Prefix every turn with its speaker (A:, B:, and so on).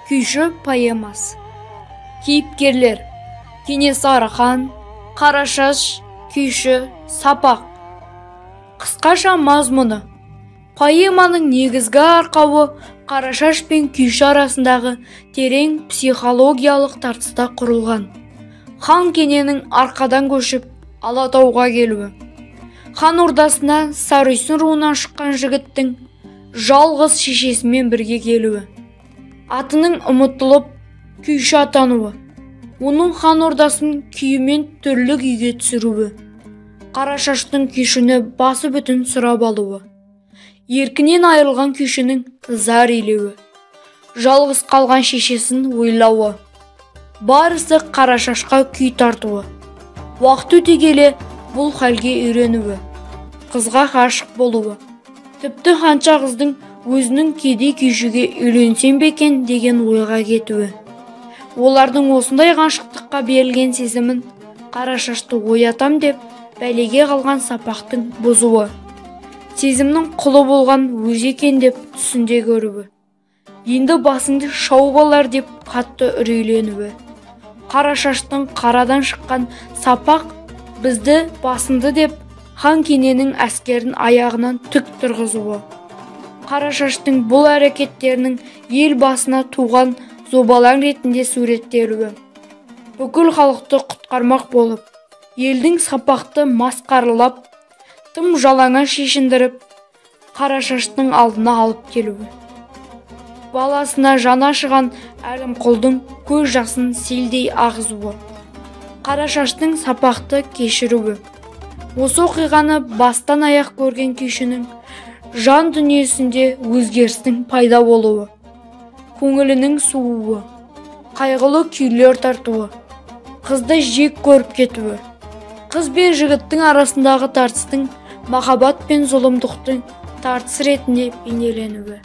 A: Күйші поэмасы. Кейіпкерлер: Кенесары хан, Қарашаш, Күйші, Сапақ. Қысқаша мазмұны: поэманың негізгі арқауы Қарашаш пен Күйші арасындағы терең психологиялық тартыста құрылған. Хан кененің арқадан көшіп Алатауға келуі, хан ордасына Сарүйсін руынан шыққан жігіттің жалғыз шешесімен бірге келуі, атының ұмытылып Күйші атануы, оның хан ордасын күйімен түрлі күйге түсіруі, Қарашаштың Күйшіні басы бүтін сұрап алуы, еркінен айырылған Күйшінің зар илеуі, жалғыз қалған шешесін ойлауы, барысы Қарашашқа күй тартуы, уақыт өте келе бұл халге үйренуі, қызға ғашық болуы, тіпті қанша қыздың өзінің кедей Күйшіге үйленсем бе екен деген ойға кетуі, олардың осындай ғашықтыққа берілген сезімін Қарашашты оятам деп бәлеге қалған Сапақтың бұзуы, сезімнің құлы болған өзі екен деп түсінде көруі, енді басыңды шауып алар деп қатты үрейленуі, Қарашаштың қарадан шыққан Сапақ бізді басынды деп хан кененің әскерін аяғынан түк тұрғызуы, Қарашаштың бұл әрекеттерінің ел басына туған зобалаң ретінде суреттелуі, бүкіл халықты құтқармақ болып, елдің Сапақты масқаралап, тым жалаңа шешіндіріп, Қарашаштың алдына алып келуі, баласына жаны ашыған Әлімқұлдың көз жасын селдей ағызуы, Қарашаштың Сапақты кешіруі, осы оқиғаны бастан аяқ көрген Күйшінің жан дүниесінде өзгерістің пайда болуы, көңілінің сууы, қайғылы күйлер тартуы, қызды жек көріп кетуі, қыз бен жігіттің арасындағы тартыстың махаббат пен зұлымдықтың тартыс ретінде бейнеленуі.